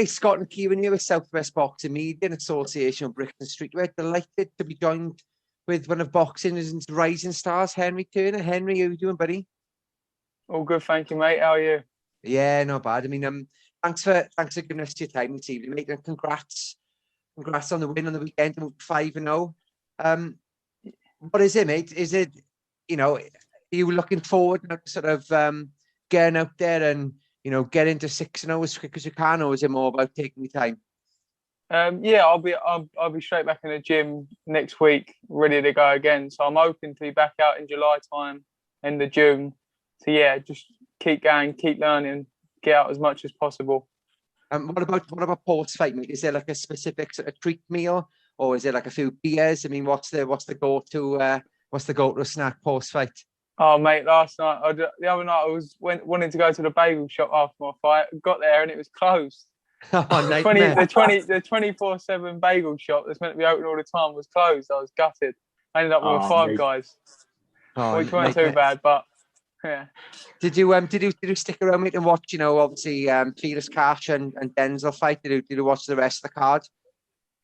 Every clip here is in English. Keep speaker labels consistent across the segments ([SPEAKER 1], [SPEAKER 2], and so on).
[SPEAKER 1] Hey, Scott and Kieran here with Southwest Boxing Media in association with Brixton Street. We're delighted to be joined with one of boxing's rising stars, Henry Turner. Henry, how you doing, buddy?
[SPEAKER 2] All good, thank you, mate. How are you?
[SPEAKER 1] Yeah, not bad. I mean, thanks for giving us your time this evening, mate. And congrats on the win on the weekend, 5-0. What is it, mate? Is it, are you looking forward now to sort of getting out there and get into 6-0 as quick as you can, or is it more about taking your time?
[SPEAKER 2] Yeah, I'll be straight back in the gym next week, ready to go again. So I'm hoping to be back out in July time, end of June. So yeah, just keep going, keep learning, get out as much as possible.
[SPEAKER 1] What about post fight, mate? Is there like a specific sort of treat meal, or is it like a few beers? I mean, what's the go-to snack post fight?
[SPEAKER 2] Oh, mate, the other night I wanting to go to the bagel shop after my fight. Got there and it was closed.
[SPEAKER 1] Oh,
[SPEAKER 2] the 24/7 bagel shop that's meant to be open all the time was closed. I was gutted. I ended up with Five Guys, which weren't too bad, but yeah.
[SPEAKER 1] Did you stick around, mate, and watch? Obviously, Felix Cash and Denzel fight. Did you watch the rest of the card?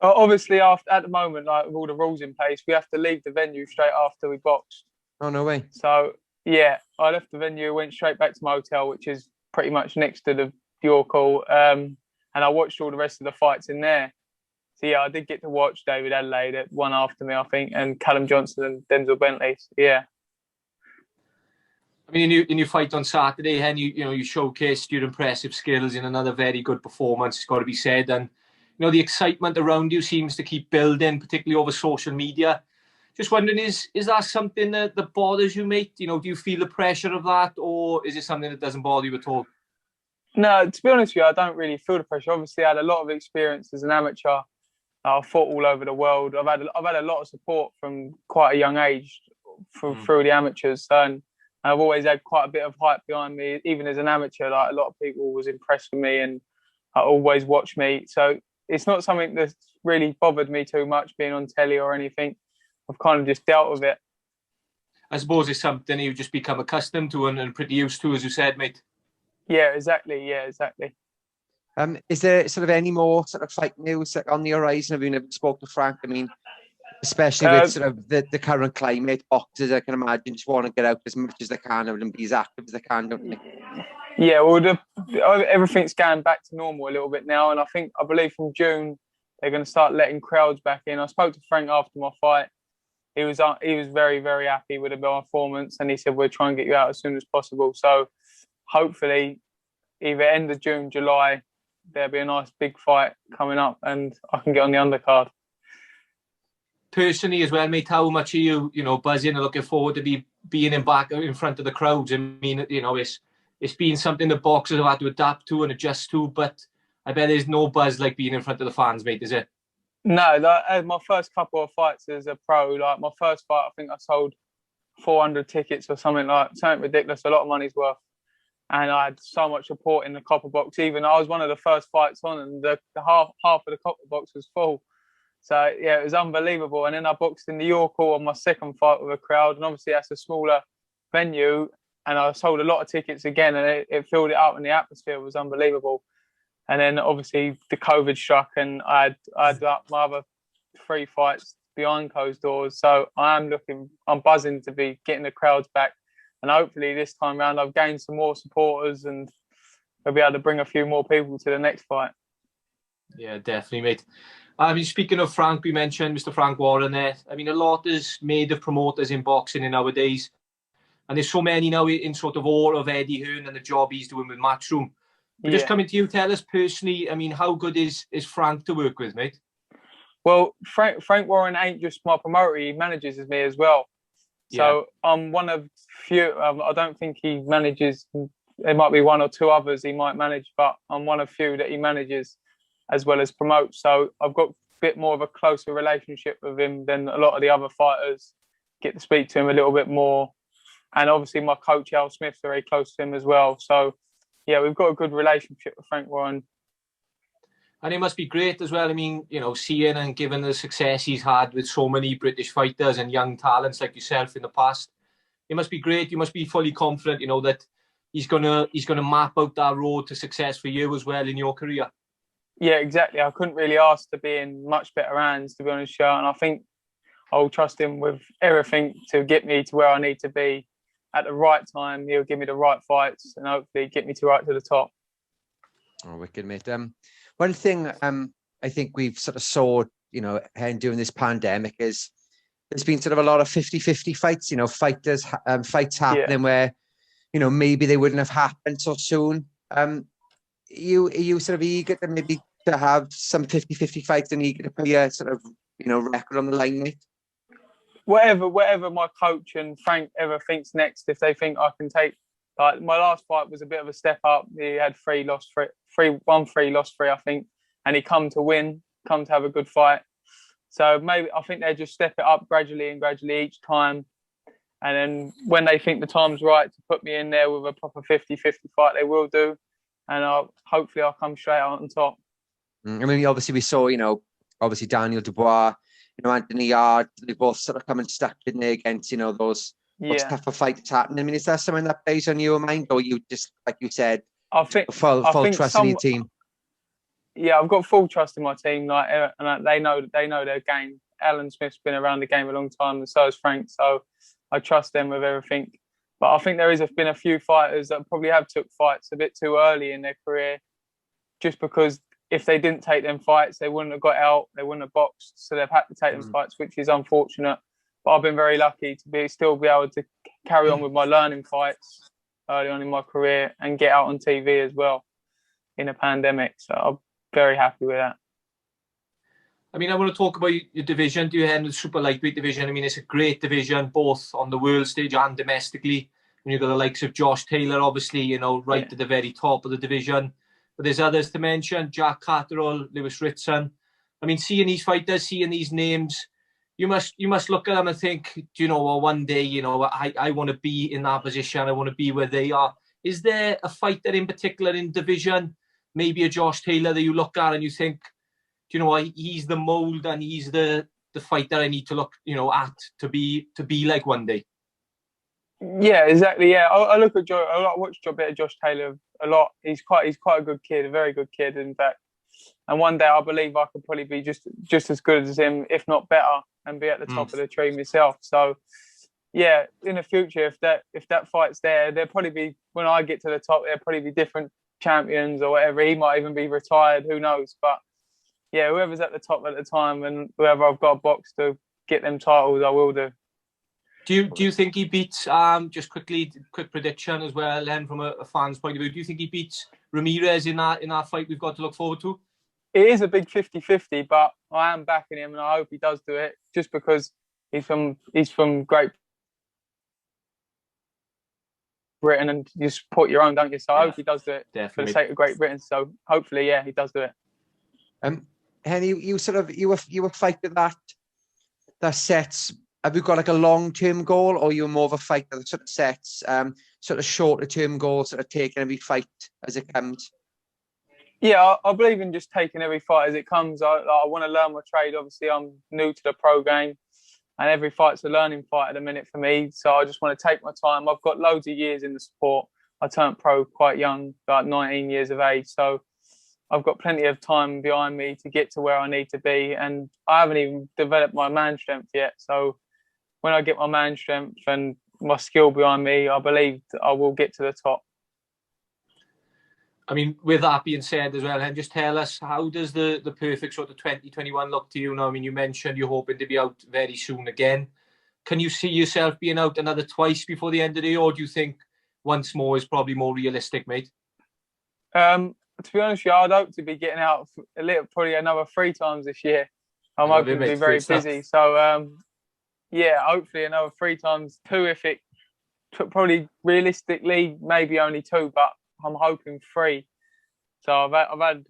[SPEAKER 2] Obviously, at the moment, like with all the rules in place, we have to leave the venue straight after we boxed.
[SPEAKER 1] Oh, no way.
[SPEAKER 2] So, yeah, I left the venue, went straight back to my hotel, which is pretty much next to the York Hall, and I watched all the rest of the fights in there. So, yeah, I did get to watch David Adelaide at one after me, I think, and Callum Johnson and Denzel Bentley. So, yeah.
[SPEAKER 3] I mean, in your fight on Saturday, Hen, you showcased your impressive skills in another very good performance, it's got to be said. And, the excitement around you seems to keep building, particularly over social media. Just wondering, is that something that bothers you, mate? Do you feel the pressure of that, or is it something that doesn't bother you at all?
[SPEAKER 2] No, to be honest with you, I don't really feel the pressure. Obviously, I had a lot of experience as an amateur. I've fought all over the world. I've had a lot of support from quite a young age through the amateurs, and I've always had quite a bit of hype behind me. Even as an amateur, like a lot of people was impressed with me and always watched me. So it's not something that's really bothered me too much being on telly or anything. I've kind of just dealt with it.
[SPEAKER 3] I suppose it's something you've just become accustomed to and pretty used to, as you said, mate.
[SPEAKER 2] Yeah, exactly. Yeah, exactly.
[SPEAKER 1] Is there sort of any more sort of fight news on the horizon? Have you never spoke to Frank? I mean, especially with sort of the current climate, boxers, I can imagine, just want to get out as much as they can and be as active as they can, don't they?
[SPEAKER 2] Yeah, well, everything's going back to normal a little bit now, and I believe from June they're going to start letting crowds back in. I spoke to Frank after my fight. He was very, very happy with the performance, and he said, we'll try and get you out as soon as possible. So hopefully either end of June, July, there'll be a nice big fight coming up and I can get on the undercard.
[SPEAKER 3] Personally as well, mate, how much are you, buzzing and looking forward to being back in front of the crowds? I mean, it's been something that boxers have had to adapt to and adjust to, but I bet there's no buzz like being in front of the fans, mate, is it?
[SPEAKER 2] No, my first couple of fights as a pro, like my first fight, I think I sold 400 tickets or something ridiculous, a lot of money's worth. And I had so much support in the copper box. Even I was one of the first fights on, and the half of the copper box was full. So yeah, it was unbelievable. And then I boxed in the York Hall on my second fight with a crowd, and obviously that's a smaller venue. And I sold a lot of tickets again, and it filled it up, and the atmosphere was unbelievable. And then obviously the COVID struck, and I had my other 3 fights behind closed doors. So I'm buzzing to be getting the crowds back. And hopefully this time round I've gained some more supporters and we'll be able to bring a few more people to the next fight.
[SPEAKER 3] Yeah, definitely, mate. I mean, speaking of Frank, we mentioned Mr. Frank Warren there. I mean, a lot is made of promoters in boxing nowadays. And there's so many now in sort of awe of Eddie Hearn and the job he's doing with Matchroom. But just coming to you, tell us personally, I mean, how good is Frank to work with, mate?
[SPEAKER 2] Well, Frank Warren ain't just my promoter, he manages me as well. So I'm one of few, I don't think he manages, there might be 1 or 2 others he might manage, but I'm one of few that he manages as well as promotes. So I've got a bit more of a closer relationship with him than a lot of the other fighters. Get to speak to him a little bit more. And obviously my coach, Al Smith's very close to him as well. So yeah, we've got a good relationship with Frank Warren.
[SPEAKER 3] And it must be great as well. I mean, seeing and given the success he's had with so many British fighters and young talents like yourself in the past, it must be great. You must be fully confident, that he's gonna map out that road to success for you as well in your career.
[SPEAKER 2] Yeah, exactly. I couldn't really ask to be in much better hands, to be honest, Joe. And I think I'll trust him with everything to get me to where I need to be at the right time. He'll give me the right fights and hopefully get me right to the top.
[SPEAKER 1] Oh, wicked, mate. One thing I think we've sort of saw, Hen, during this pandemic is there's been sort of a lot of 50-50 fights, fights happening where, maybe they wouldn't have happened so soon. Are you sort of eager to maybe to have some 50-50 fights and eager to put your sort of, record on the line, mate?
[SPEAKER 2] Whatever my coach and Frank ever thinks next, if they think I can take, like my last fight was a bit of a step up. He had won three, lost three, I think, and he come to have a good fight. So maybe I think they just step it up gradually each time. And then when they think the time's right to put me in there with a proper 50-50 fight, they will do. And hopefully I'll come straight out on top.
[SPEAKER 1] I mean, obviously we saw, obviously Daniel Dubois, Anthony Yard, they both sort of come and stuck in there against, those tougher fights happening. I mean, is that something that plays on your mind, or you just, like you said,
[SPEAKER 2] I think
[SPEAKER 1] full trust in your team?
[SPEAKER 2] Yeah, I've got full trust in my team. And they know their game. Alan Smith's been around the game a long time, and so has Frank. So I trust them with everything. But I think there has been a few fighters that probably have took fights a bit too early in their career, just because if they didn't take them fights, they wouldn't have got out, they wouldn't have boxed. So they've had to take them fights, which is unfortunate. But I've been very lucky to still be able to carry on with my learning fights early on in my career and get out on TV as well in a pandemic. So I'm very happy with that.
[SPEAKER 3] I mean, I want to talk about your division. Do you have the super lightweight division? I mean, it's a great division, both on the world stage and domestically. And you've got the likes of Josh Taylor, obviously, right at the very top of the division. But there's others to mention, Jack Catterall, Lewis Ritson. I mean, seeing these fighters, seeing these names, you must look at them and think, one day, I want to be in that position. I want to be where they are. Is there a fighter in particular in division, maybe a Josh Taylor, that you look at and you think, he's the mold and he's the fighter I need to look, at to be like one day?
[SPEAKER 2] Yeah, exactly. Yeah, I look at Joe. I watch a bit of Josh Taylor a lot. He's quite a good kid, a very good kid, in fact. And one day I believe I could probably be just as good as him, if not better, and be at the top of the tree myself. So, yeah, in the future, if that fight's there, there'll probably be, when I get to the top, there'll probably be different champions or whatever. He might even be retired. Who knows? But yeah, whoever's at the top at the time and whoever I've got a box to get them titles, I will do.
[SPEAKER 3] Do you think he beats, just quick prediction as well, then, from a fan's point of view, do you think he beats Ramirez in that fight we've got to look forward to?
[SPEAKER 2] It is a big 50-50, but I am backing him and I hope he does do it, just because he's from Great Britain and you support your own, don't you? So I hope he does do it for the sake of Great Britain. So hopefully, yeah, he does do it.
[SPEAKER 1] Henny, you were fighter that sets. Have you got like a long-term goal, or you're more of a fighter that sort of sets sort of shorter-term goals, sort of taking every fight as it comes?
[SPEAKER 2] Yeah, I believe in just taking every fight as it comes. I want to learn my trade. Obviously, I'm new to the pro game, and every fight's a learning fight at the minute for me. So I just want to take my time. I've got loads of years in the sport. I turned pro quite young, like 19 years of age. So I've got plenty of time behind me to get to where I need to be. And I haven't even developed my man strength yet. So when I get my man strength and my skill behind me, I believe I will get to the top.
[SPEAKER 3] I mean, with that being said as well, and just tell us, how does the perfect sort of 2021 look to you now? I mean, you mentioned you're hoping to be out very soon again. Can you see yourself being out another twice before the end of the year, or do you think once more is probably more realistic, mate?
[SPEAKER 2] To be honest with you, I'd hope to be getting out probably another 3 times this year. I'm hoping to be very busy. So, yeah, hopefully another 3 times, 2 if it probably realistically maybe only 2, but I'm hoping 3. So I've had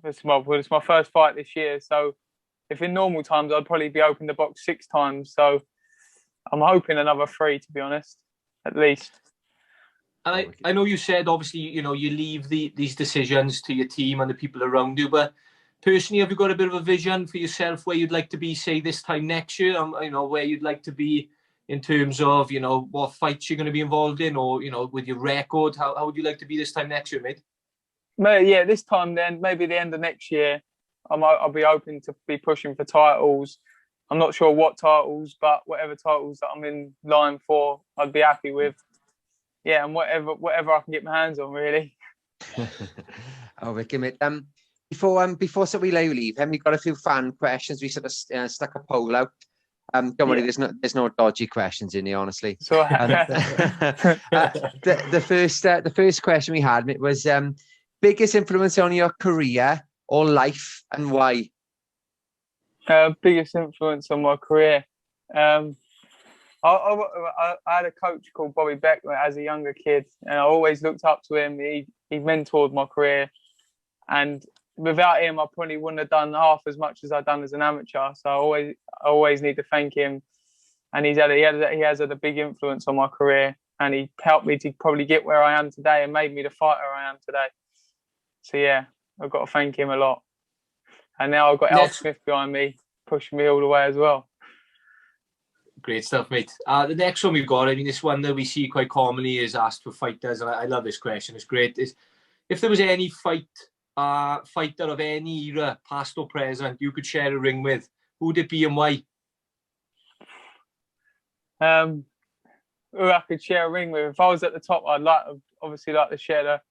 [SPEAKER 2] it's my first fight this year. So if in normal times I'd probably be open the box 6 times. So I'm hoping another 3, to be honest, at least.
[SPEAKER 3] And I know you said obviously you leave these decisions to your team and the people around you, but personally, have you got a bit of a vision for yourself where you'd like to be, say, this time next year? Where you'd like to be in terms of, what fights you're going to be involved in, or, with your record? How would you like to be this time next year, mate?
[SPEAKER 2] Yeah, this time then, maybe the end of next year, I'll be open to be pushing for titles. I'm not sure what titles, but whatever titles that I'm in line for, I'd be happy with. Yeah, and whatever I can get my hands on, really.
[SPEAKER 1] Oh, wicked, mate. Before so we let you leave, we got a few fan questions. We sort of stuck a poll out. Don't worry, there's no dodgy questions in here, honestly.
[SPEAKER 2] So
[SPEAKER 1] the first question we had, mate, was biggest influence on your career or life, and why?
[SPEAKER 2] Biggest influence on my career. I had a coach called Bobby Beckman as a younger kid, and I always looked up to him. He mentored my career, and without him, I probably wouldn't have done half as much as I've done as an amateur. So I always need to thank him, and he has had a big influence on my career, and he helped me to probably get where I am today and made me the fighter I am today. So yeah, I've got to thank him a lot. And now I've got Al Smith behind me, pushing me all the way as well.
[SPEAKER 3] Great stuff, mate. The next one we've got, I mean, this one that we see quite commonly is asked for fighters, and I love this question. It's great. If there was any fighter of any era, past or present, you could share a ring with, who would it be and why? Who
[SPEAKER 2] I could share a ring with. If I was at the top, I'd obviously like to share the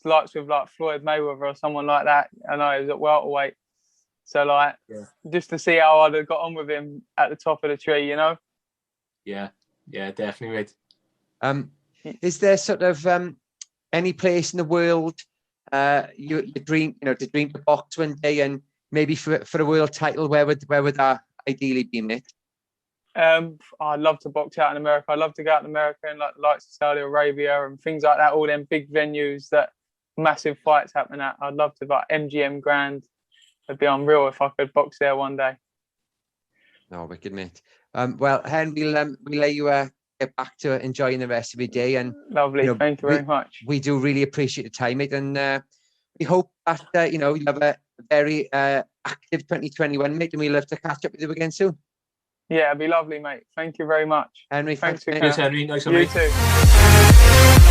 [SPEAKER 2] likes with like Floyd Mayweather or someone like that. I know he was at welterweight. So just to see how I'd have got on with him at the top of the tree, you know?
[SPEAKER 3] Yeah, definitely, mate.
[SPEAKER 1] Is there sort of any place in the world you dream, to dream to box one day, and maybe for a world title, where would that ideally be, mate?
[SPEAKER 2] I'd love to box out in America. I'd love to go out in America and like the likes of Saudi Arabia and things like that, all them big venues that massive fights happen at. I'd love to, like MGM Grand. It'd be unreal if I could box there one day.
[SPEAKER 1] Oh, wicked, mate. Well, Hen, we'll let you get back to enjoying the rest of your day. And
[SPEAKER 2] lovely, thank you very much.
[SPEAKER 1] We do really appreciate the time, mate, and we hope that you have a very active 2021, mate, and we'll love to catch up with you again soon.
[SPEAKER 2] Yeah, it'd be lovely, mate. Thank you very much.
[SPEAKER 1] Henry, thanks, mate.
[SPEAKER 3] Cheers, Henry. Nice to
[SPEAKER 2] meet you.
[SPEAKER 3] You too.